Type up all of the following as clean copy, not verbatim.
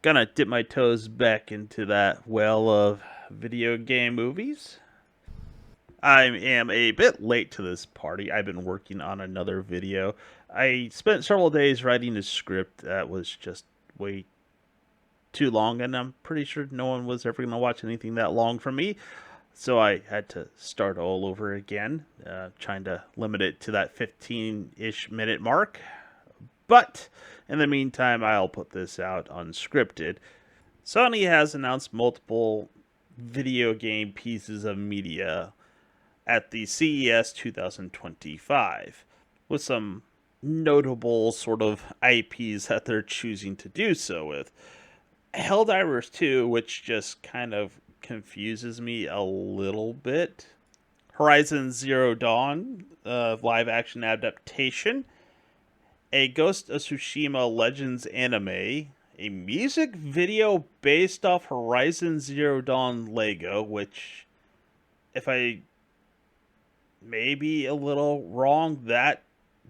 Gonna dip my toes back into that well of video game movies. I am a bit late to this party. I've been working on another video. I spent several days writing a script that was just way too long, and I'm pretty sure no one was ever going to watch anything that long from me. So I had to start all over again, trying to limit it to that 15-ish minute mark. But in the meantime, I'll put this out unscripted. Sony has announced multiple video game pieces of media at the CES 2025, with some notable sort of IPs that they're choosing to do so with. Helldivers 2, which just kind of confuses me a little bit. Horizon Zero Dawn, live action adaptation. A Ghost of Tsushima Legends anime. A music video based off Horizon Zero Dawn Lego, which, if I may be a little wrong, that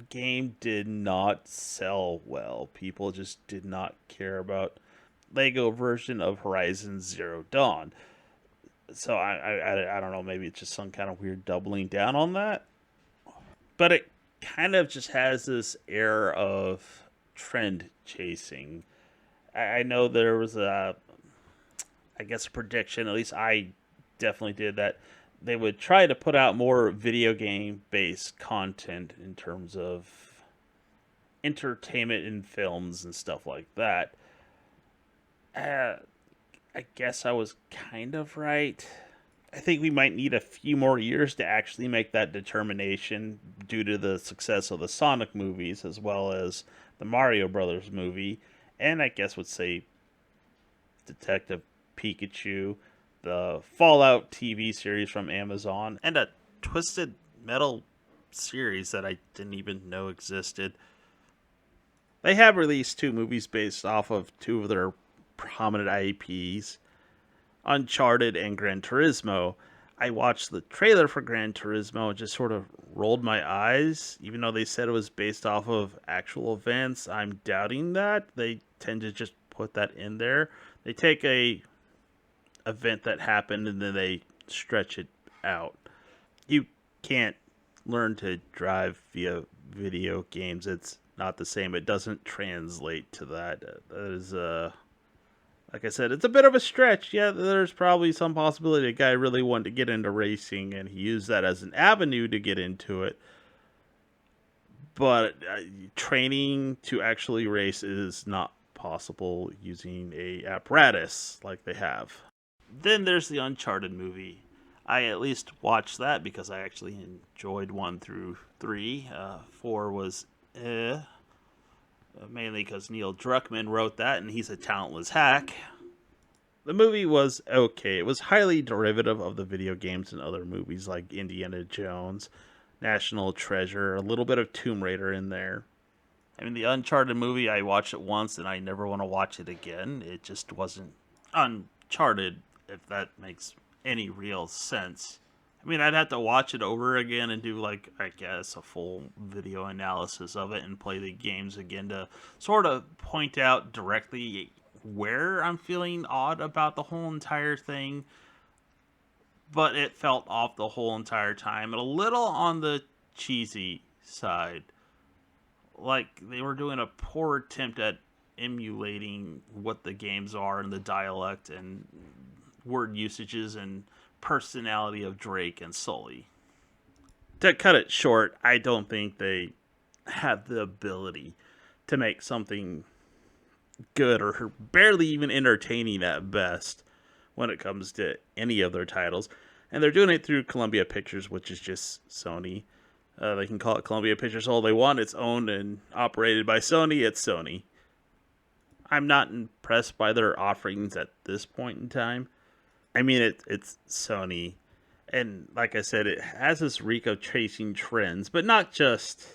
game did not sell well. People just did not care about Lego version of Horizon Zero Dawn. So I don't know, maybe it's just some kind of weird doubling down on that. But it kind of just has this air of trend chasing. I know there was I guess, a prediction, at least I definitely did, that they would try to put out more video game based content in terms of entertainment in films and stuff like that. Uh, I guess I was kind of right. I think we might need a few more years to actually make that determination due to the success of the Sonic movies as well as the Mario Brothers movie, and I guess would say Detective Pikachu, the Fallout TV series from Amazon, and a Twisted Metal series that I didn't even know existed. They have released two movies based off of two of their prominent IPs, Uncharted and Gran Turismo. I watched the trailer for Gran Turismo and just sort of rolled my eyes, even though they said it was based off of actual events. I'm doubting that. They tend to just put that in there. They take a event that happened and then they stretch it out. You can't learn to drive via video games. It's not the same. It doesn't translate to that. That is like I said, it's a bit of a stretch. Yeah, there's probably some possibility a guy really wanted to get into racing and he used that as an avenue to get into it. But training to actually race is not possible using a apparatus like they have. Then there's the Uncharted movie. I at least watched that because I actually enjoyed 1 through 3. 4 was mainly because Neil Druckmann wrote that and he's a talentless hack. The movie was okay. It was highly derivative of the video games and other movies like Indiana Jones, National Treasure, a little bit of Tomb Raider in there. I mean, the Uncharted movie, I watched it once and I never want to watch it again. It just wasn't Uncharted, if that makes any real sense. I mean, I'd have to watch it over again and do, like, I guess, a full video analysis of it and play the games again to sort of point out directly where I'm feeling odd about the whole entire thing. But it felt off the whole entire time and a little on the cheesy side. Like, they were doing a poor attempt at emulating what the games are and the dialect and word usages and personality of Drake and Sully. To cut it short, I don't think they have the ability to make something good or barely even entertaining at best when it comes to any of their titles. And they're doing it through Columbia Pictures, which is just Sony. They can call it Columbia Pictures all they want. It's owned and operated by Sony. It's Sony. I'm not impressed by their offerings at this point in time. I mean, it's Sony. And like I said, it has this reek of chasing trends, but not just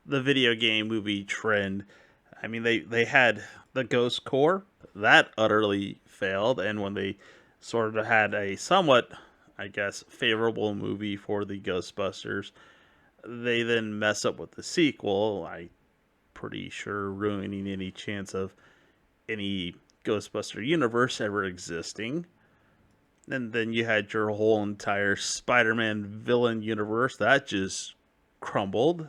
the video game movie trend. I mean, they had the Ghost Core. That utterly failed. And when they sort of had a somewhat, I guess, favorable movie for the Ghostbusters, they then mess up with the sequel. I'm pretty sure ruining any chance of any Ghostbuster universe ever existing. And then you had your whole entire Spider-Man villain universe that just crumbled.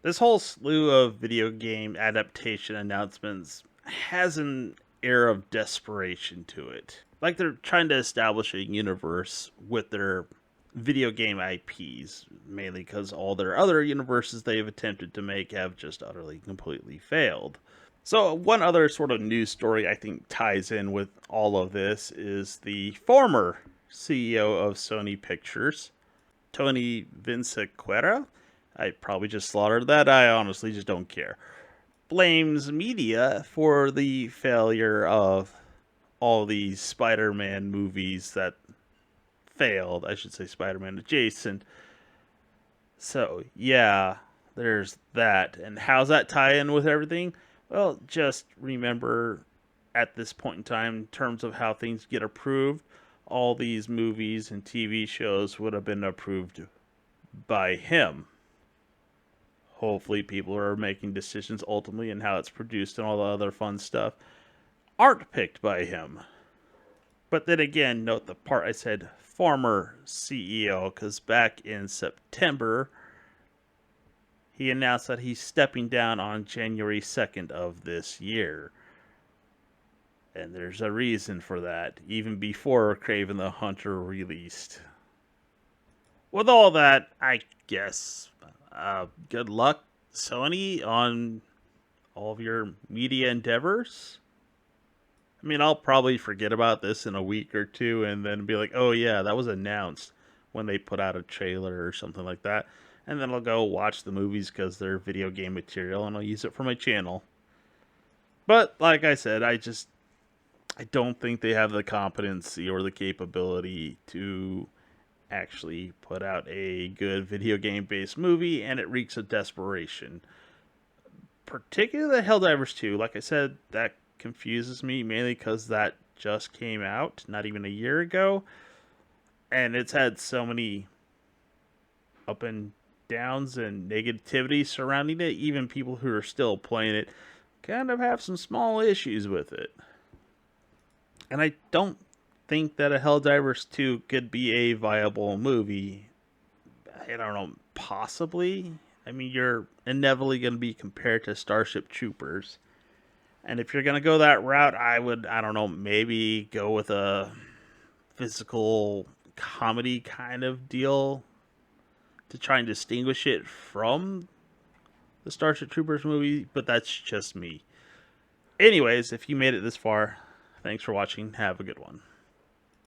This whole slew of video game adaptation announcements has an air of desperation to it. Like they're trying to establish a universe with their video game IPs, mainly because all their other universes they've attempted to make have just utterly, completely failed. So, one other sort of news story I think ties in with all of this is the former CEO of Sony Pictures, Tony Vinciquerra. I probably just slaughtered that. I honestly just don't care. Blames media for the failure of all these Spider Man movies that failed. I should say Spider Man adjacent. So, yeah, there's that. And how's that tie in with everything? Well, just remember at this point in time, in terms of how things get approved, all these movies and TV shows would have been approved by him. Hopefully, people who are making decisions ultimately and how it's produced and all the other fun stuff aren't picked by him. But then again, note the part I said former CEO, because back in September, he announced that he's stepping down on January 2nd of this year. And there's a reason for that, even before Kraven the Hunter released. With all that, I guess, good luck, Sony, on all of your media endeavors. I mean, I'll probably forget about this in a week or two and then be like, oh yeah, that was announced when they put out a trailer or something like that. And then I'll go watch the movies because they're video game material and I'll use it for my channel. But like I said, I don't think they have the competency or the capability to actually put out a good video game based movie, and it reeks of desperation. Particularly the Helldivers 2, like I said, that confuses me mainly because that just came out not even a year ago, and it's had so many up and downs and negativity surrounding it. Even people who are still playing it kind of have some small issues with it, and I don't think that a Helldivers 2 could be a viable movie. I don't know, possibly. I mean, you're inevitably going to be compared to Starship Troopers. And if you're going to go that route, I don't know, maybe go with a physical comedy kind of deal to try and distinguish it from the Starship Troopers movie, but that's just me. Anyways, if you made it this far, thanks for watching. Have a good one.